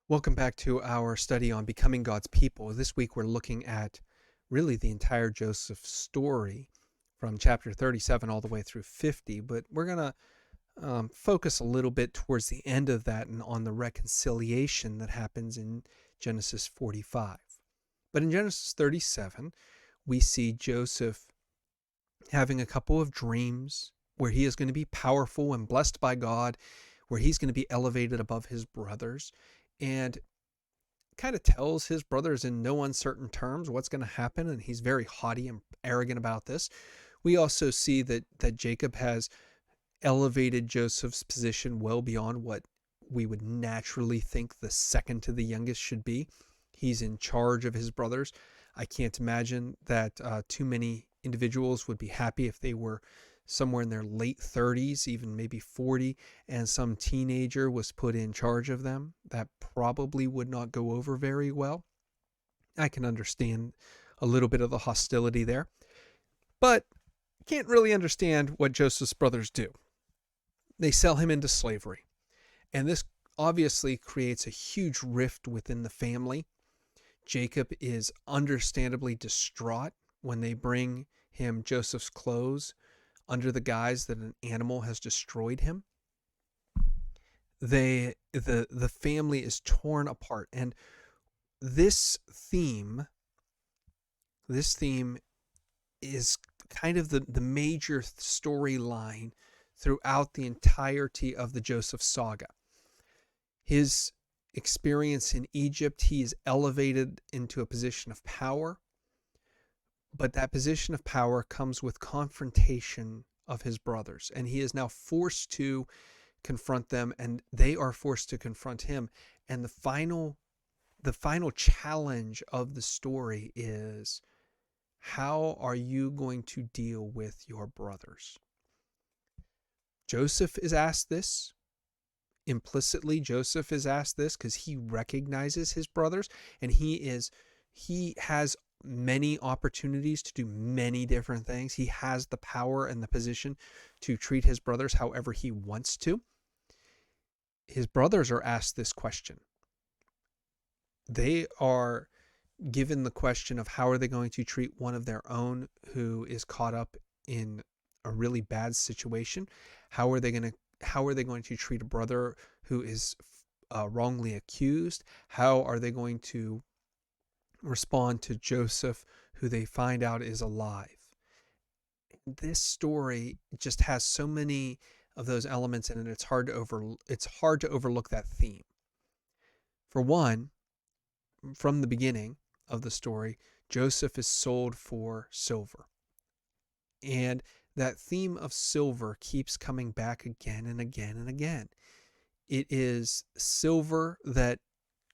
Welcome back to our study on becoming God's people. This week we're looking at really the entire Joseph story from chapter 37 all the way through 50, but we're going to focus a little bit towards the end of that and on the reconciliation that happens in Genesis 45. But in Genesis 37, we see Joseph having a couple of dreams where he is going to be powerful and blessed by God, where he's going to be elevated above his brothers. And kind of tells his brothers in no uncertain terms what's going to happen, and he's very haughty and arrogant about this. We also see that Jacob has elevated Joseph's position well beyond what we would naturally think the second to the youngest should be. He's in charge of his brothers. I can't imagine that too many individuals would be happy if they were somewhere in their late 30s, even maybe 40, and some teenager was put in charge of them. That probably would not go over very well. I can understand a little bit of the hostility there, but can't really understand what Joseph's brothers do. They sell him into slavery, and this obviously creates a huge rift within the family. Jacob is understandably distraught when they bring him Joseph's clothes under the guise that an animal has destroyed him. The family is torn apart, and this theme is kind of the major storyline throughout the entirety of the Joseph saga. His experience in Egypt, he is elevated into a position of power, but that position of power comes with confrontation of his brothers, and he is now forced to confront them, and they are forced to confront him. And the final challenge of the story is, how are you going to deal with your brothers? Joseph is asked this. Implicitly, Joseph is asked this because he recognizes his brothers, and he has many opportunities to do many different things. He has the power and the position to treat his brothers however he wants to. His brothers are asked this question. They are given the question of how are they going to treat one of their own who is caught up in a really bad situation. How are they going to treat a brother who is wrongly accused? How are they going to respond to Joseph, who they find out is alive? This story just has so many of those elements in it. It's hard to overlook that theme. For one, from the beginning of the story, Joseph is sold for silver. And that theme of silver keeps coming back again and again and again. It is silver that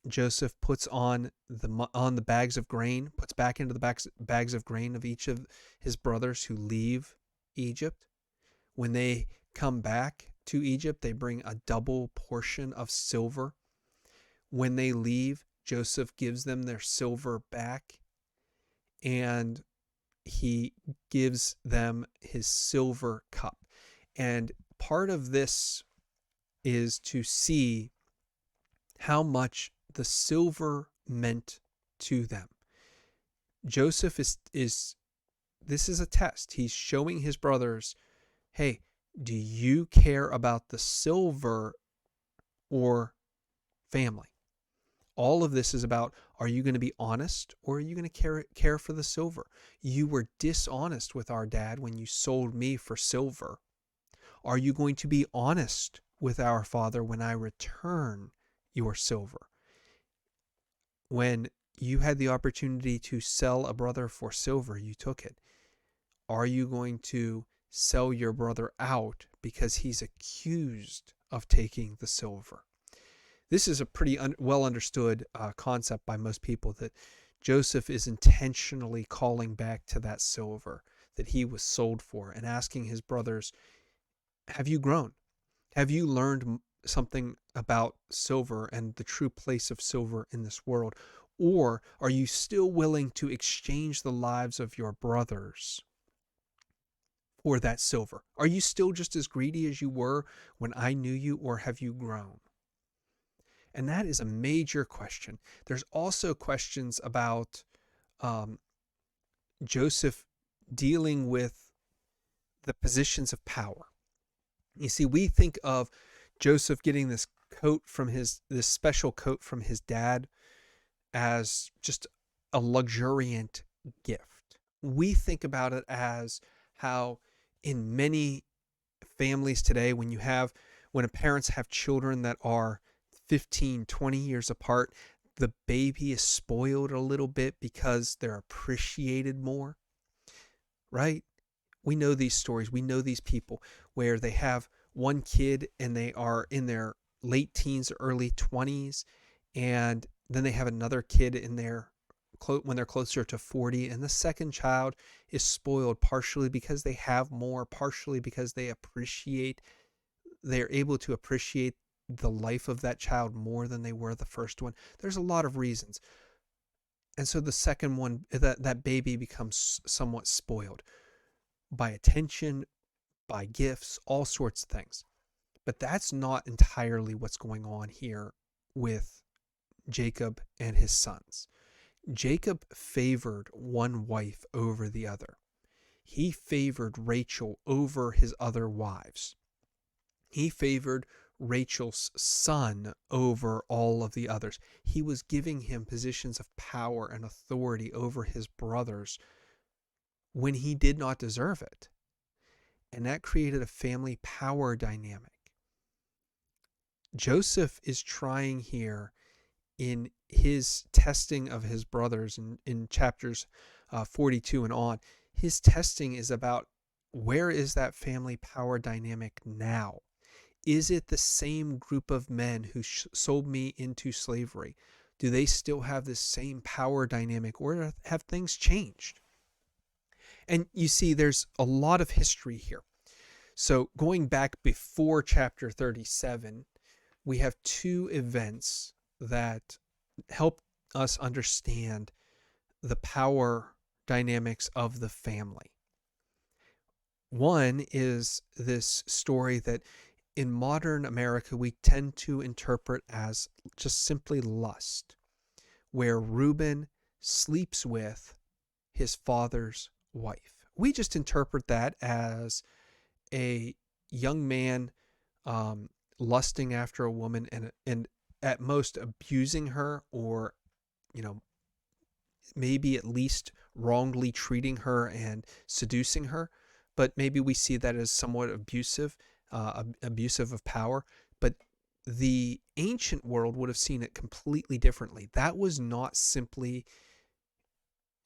Joseph puts on the bags of grain, puts back into the bags of grain of each of his brothers who leave Egypt. When they come back to Egypt, they bring a double portion of silver. When they leave, Joseph gives them their silver back, and he gives them his silver cup. And part of this is to see how much the silver meant to them. Joseph this is a test. He's showing his brothers, hey, do you care about the silver or family? All of this is about, are you going to be honest, or are you going to care for the silver? You were dishonest with our dad when you sold me for silver. Are you going to be honest with our father when I return your silver? When you had the opportunity to sell a brother for silver, you took it. Are you going to sell your brother out because he's accused of taking the silver? This is a pretty well understood concept by most people, that Joseph is intentionally calling back to that silver that he was sold for and asking his brothers, have you grown? Have you learned something about silver and the true place of silver in this world? Or are you still willing to exchange the lives of your brothers for that silver? Are you still just as greedy as you were when I knew you, or have you grown? And that is a major question. There's also questions about um, Joseph dealing with the positions of power. You see, we think of Joseph getting this this special coat from his dad as just a luxuriant gift. We think about it as how in many families today, when parents have children that are 15, 20 years apart, the baby is spoiled a little bit because they're appreciated more, right? We know these stories. We know these people where they have one kid and they are in their late teens, early 20s, and then they have another kid in their when they're closer to 40, and the second child is spoiled partially because they have more, partially because they're able to appreciate the life of that child more than they were the first one. There's a lot of reasons. And so the second one, that baby becomes somewhat spoiled by attention, by gifts, all sorts of things. But that's not entirely what's going on here with Jacob and his sons. Jacob favored one wife over the other. He favored Rachel over his other wives. He favored Rachel's son over all of the others. He was giving him positions of power and authority over his brothers when he did not deserve it. And that created a family power dynamic. Joseph is trying here in his testing of his brothers in chapters 42 and on. His testing is about, where is that family power dynamic now? Is it the same group of men who sold me into slavery? Do they still have the same power dynamic, or have things changed? And you see, there's a lot of history here. So going back before chapter 37, we have two events that help us understand the power dynamics of the family. One is this story that in modern America we tend to interpret as just simply lust, where Reuben sleeps with his father's wife. We just interpret that as a young man lusting after a woman and at most abusing her, or maybe at least wrongly treating her and seducing her. But maybe we see that as somewhat abusive of power. But the ancient world would have seen it completely differently. That was not simply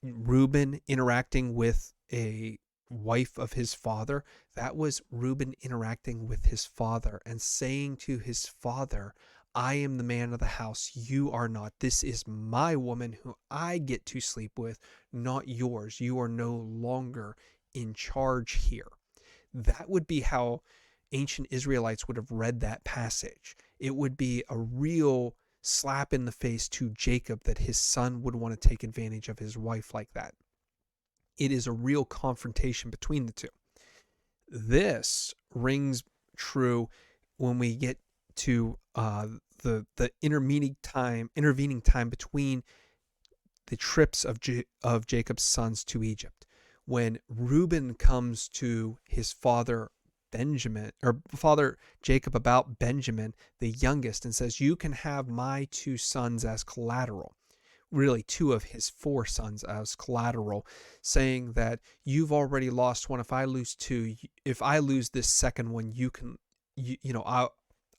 Reuben interacting with a wife of his father. That was Reuben interacting with his father and saying to his father, I am the man of the house, you are not. This is my woman who I get to sleep with, not yours. You are no longer in charge here. That would be how ancient Israelites would have read that passage. It would be a real slap in the face to Jacob that his son would want to take advantage of his wife like that. It is a real confrontation between the two. This rings true when we get to the intervening time between the trips of Jacob's sons to Egypt. When Reuben comes to his father Jacob about Benjamin, the youngest, and says, you can have my two sons as collateral. Really, two of his four sons as collateral, saying that you've already lost one. If I lose two, if I lose this second one,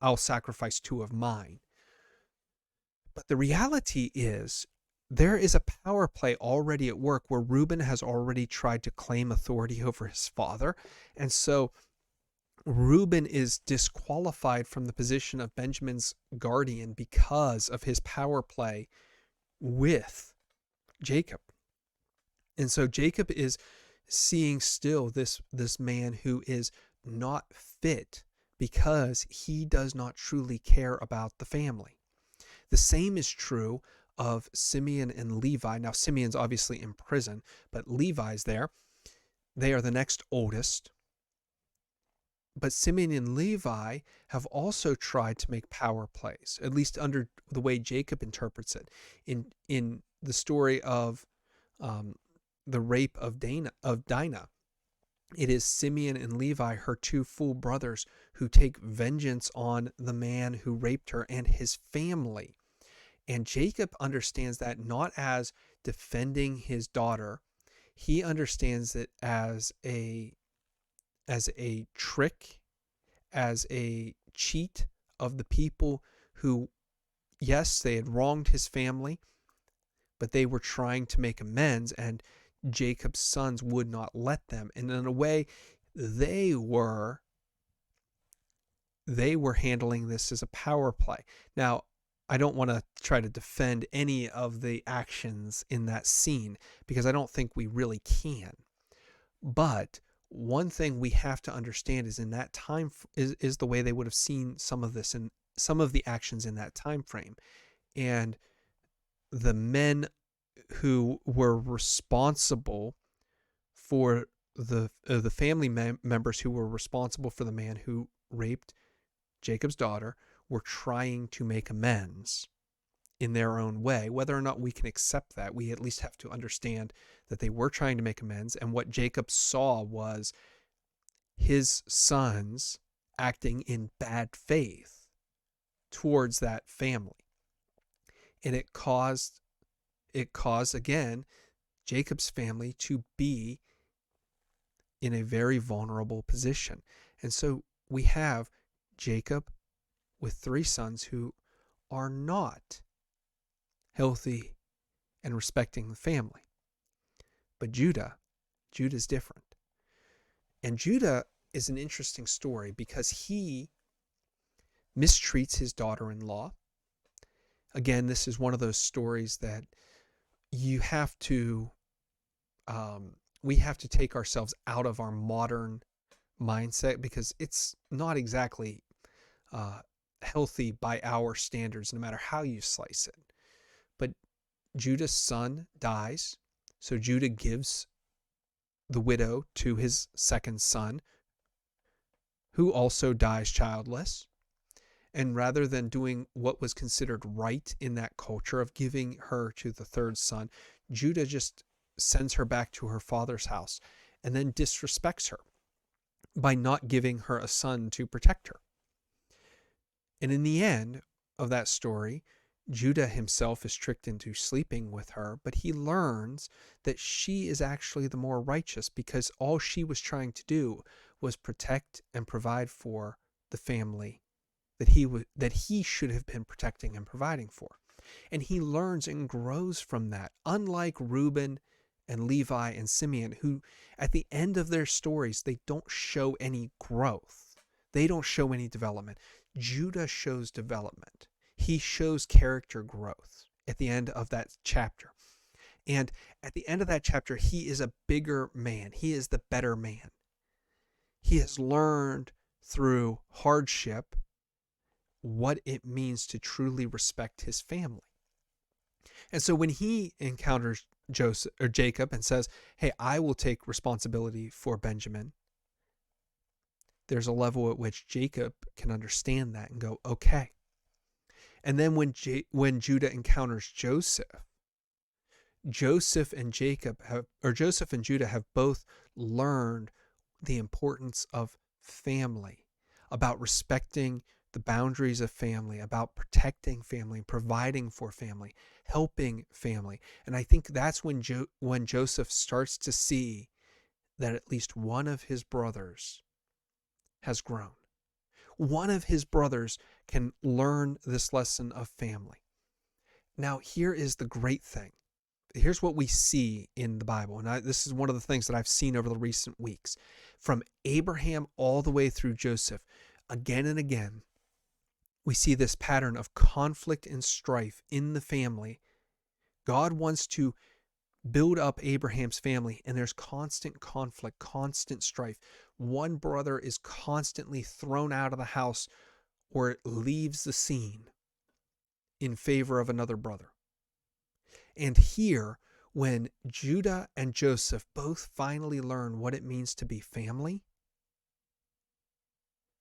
I'll sacrifice two of mine. But the reality is, there is a power play already at work where Reuben has already tried to claim authority over his father. And so Reuben is disqualified from the position of Benjamin's guardian because of his power play with Jacob. And so Jacob is seeing still this man who is not fit because he does not truly care about the family. The same is true of Simeon and Levi. Now, Simeon's obviously in prison, but Levi's there. They are the next oldest. but Simeon and Levi have also tried to make power plays, at least under the way Jacob interprets it. In the story of um, the rape of Dinah, it is Simeon and Levi, her two full brothers, who take vengeance on the man who raped her and his family. And Jacob understands that not as defending his daughter, he understands it as a trick, as a cheat of the people who, yes, they had wronged his family, but they were trying to make amends, and Jacob's sons would not let them. And in a way, they were handling this as a power play. Now, I don't want to try to defend any of the actions in that scene because I don't think we really can. But one thing we have to understand is in that time is the way they would have seen some of this and some of the actions in that time frame. And the men who were responsible for the family members who were responsible for the man who raped Jacob's daughter were trying to make amends in their own way. Whether or not we can accept that, we at least have to understand that they were trying to make amends. And what Jacob saw was his sons acting in bad faith towards that family. And it caused again Jacob's family to be in a very vulnerable position. And so we have Jacob with 3 sons who are not healthy and respecting the family. But Judah's different. And Judah is an interesting story because he mistreats his daughter-in-law. Again, this is one of those stories that you have to we have to take ourselves out of our modern mindset because it's not exactly healthy by our standards, no matter how you slice it. But Judah's son dies, so Judah gives the widow to his second son, who also dies childless. And rather than doing what was considered right in that culture of giving her to the third son, Judah just sends her back to her father's house and then disrespects her by not giving her a son to protect her. And in the end of that story, Judah himself is tricked into sleeping with her, but he learns that she is actually the more righteous because all she was trying to do was protect and provide for the family that he should have been protecting and providing for. And he learns and grows from that, unlike Reuben and Levi and Simeon, who at the end of their stories, they don't show any growth. They don't show any development. Judah shows development. He shows character growth at the end of that chapter. And at the end of that chapter, he is a bigger man. He is the better man. He has learned through hardship what it means to truly respect his family. And so when he encounters Jacob and says, "Hey, I will take responsibility for Benjamin," there's a level at which Jacob can understand that and go, "Okay." And then when Judah encounters Joseph and Joseph and Judah have both learned the importance of family, about respecting the boundaries of family, about protecting family, providing for family, helping family. And I think that's when Joseph starts to see that at least one of his brothers has grown. One of his brothers can learn this lesson of family. Now, here is the great thing. Here's what we see in the Bible. And this is one of the things that I've seen over the recent weeks. From Abraham all the way through Joseph, again and again, we see this pattern of conflict and strife in the family. God wants to build up Abraham's family, and there's constant conflict, constant strife. One brother is constantly thrown out of the house or it leaves the scene in favor of another brother. And here, when Judah and Joseph both finally learn what it means to be family,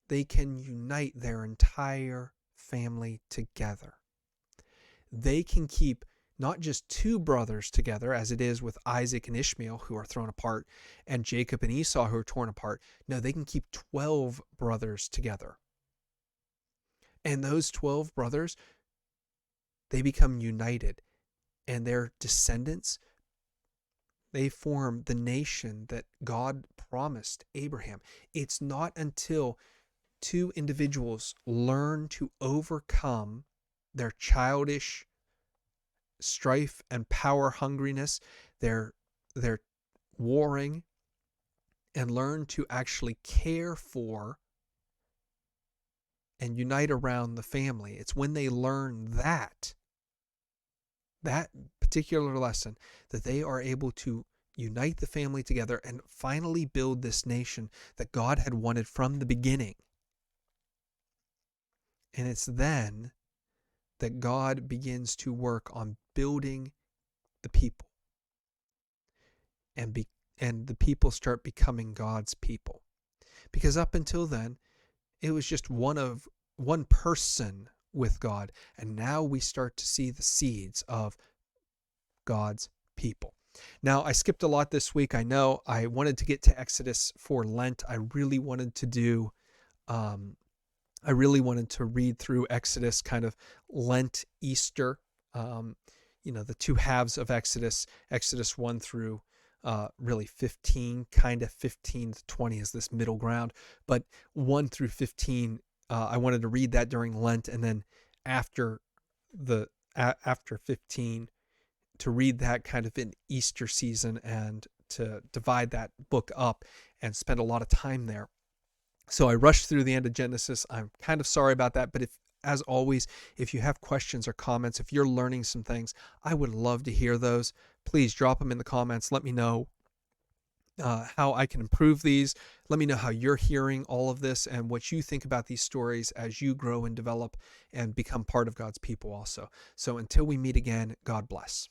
they can unite their entire family together. They can keep not just two brothers together, as it is with Isaac and Ishmael, who are thrown apart, and Jacob and Esau, who are torn apart. No, they can keep 12 brothers together. And those 12 brothers, they become united, and their descendants, they form the nation that God promised Abraham. It's not until two individuals learn to overcome their childish strife and power hungriness, their warring, and learn to actually care for and unite around the family. It's when they learn that particular lesson that they are able to unite the family together and finally build this nation that God had wanted from the beginning. And it's then that God begins to work on building the people. And the people start becoming God's people. Because up until then, it was just one person with God. And now we start to see the seeds of God's people. Now, I skipped a lot this week. I know I wanted to get to Exodus for Lent. I really wanted to read through Exodus, kind of Lent, Easter, the two halves of Exodus 1 through really 15, kind of 15 to 20 is this middle ground. But 1 through 15, I wanted to read that during Lent, and then after 15, to read that kind of in Easter season and to divide that book up and spend a lot of time there. So I rushed through the end of Genesis. I'm kind of sorry about that, but as always, if you have questions or comments, if you're learning some things, I would love to hear those. Please drop them in the comments. Let me know how I can improve these. Let me know how you're hearing all of this and what you think about these stories as you grow and develop and become part of God's people also. So until we meet again, God bless.